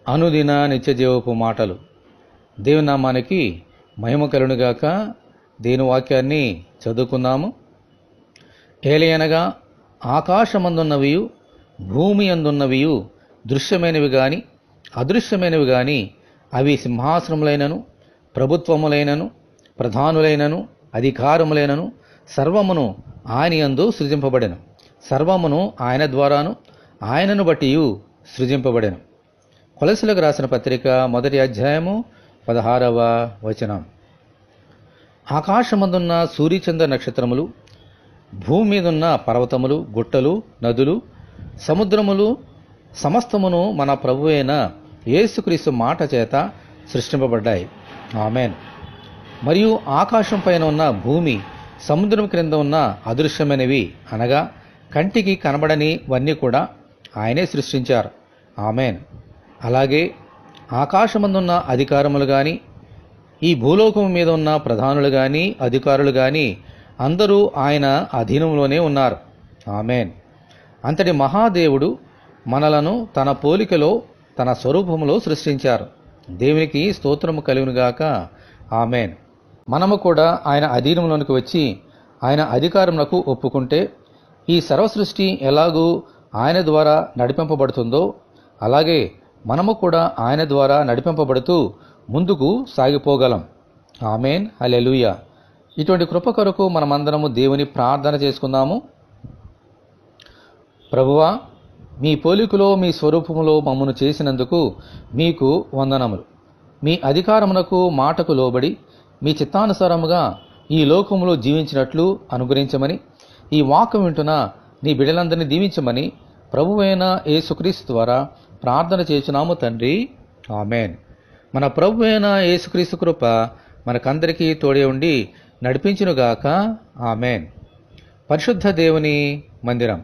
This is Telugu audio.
అనుదిన నిత్యజీవపు మాటలు. దేవుని నామానికి మహిమ కలుగునుగాక. దేని వాక్యాన్ని చదువుకుందాము. ఏలయనగా ఆకాశమందున్నవియు భూమి అందున్నవియు దృశ్యమైనవి గాని అదృశ్యమైనవి గాని అవి సింహాసనములైనను ప్రభుత్వములైనను ప్రధానులైనను అధికారములైనను సర్వమును ఆయన యందు సృజింపబడెను. సర్వమును ఆయన ద్వారాను ఆయనను బట్టియు సృజింపబడెను. కొలస్సీలకు రాసిన పత్రిక 1వ అధ్యాయము 16వ వచనం. ఆకాశమందున్న సూర్యచంద్ర నక్షత్రములు, భూమి మీదున్న పర్వతములు, గుట్టలు, నదులు, సముద్రములు సమస్తమును మన ప్రభువైన యేసుక్రీస్తు మాట చేత సృష్టింపబడ్డాయి. ఆమెన్. మరియు ఆకాశం పైన ఉన్న భూమి, సముద్రం క్రింద ఉన్న అదృశ్యమైనవి అనగా కంటికి కనబడనివన్నీ కూడా ఆయనే సృష్టించారు. ఆమెన్. అలాగే ఆకాశమందున్న అధికారములు కానీ ఈ భూలోకం మీద ఉన్న ప్రధానులు కానీ అధికారులు కానీ అందరూ ఆయన అధీనంలోనే ఉన్నారు. ఆమెన్. అంతటి మహాదేవుడు మనలను తన పోలికలో తన స్వరూపంలో సృష్టించారు. దేవునికి స్తోత్రము కలుగునుగాక. ఆమెన్. మనము కూడా ఆయన అధీనంలోనికి వచ్చి ఆయన అధికారములకు ఒప్పుకుంటే ఈ సర్వసృష్టి ఎలాగూ ఆయన ద్వారా నడిపింపబడుతుందో అలాగే మనము కూడా ఆయన ద్వారా నడిపింపబడుతూ ముందుకు సాగిపోగలం. ఆమెన్. హల్లెలూయా. ఇటువంటి కృప కొరకు మనమందరము దేవుని ప్రార్థన చేసుకుందాము. ప్రభువా, మీ పోలికలో మీ స్వరూపములో మమ్మను చేసినందుకు మీకు వందనములు. మీ అధికారమునకు మాటకు లోబడి మీ చిత్తానుసారముగా ఈ లోకములో జీవించినట్లు అనుగ్రహించమని, ఈ వాక్యం వింటున్న నీ బిడ్డలందరినీ దీవించమని ప్రభువైన యేసుక్రీస్తు ద్వారా ప్రార్థన చేస్తున్నాము తండ్రి. ఆమెన్. మన ప్రభువైన యేసుక్రీస్తు కృప మనకందరికీ తోడే ఉండి నడిపించునుగాక. ఆమెన్. పరిశుద్ధ దేవుని మందిరం.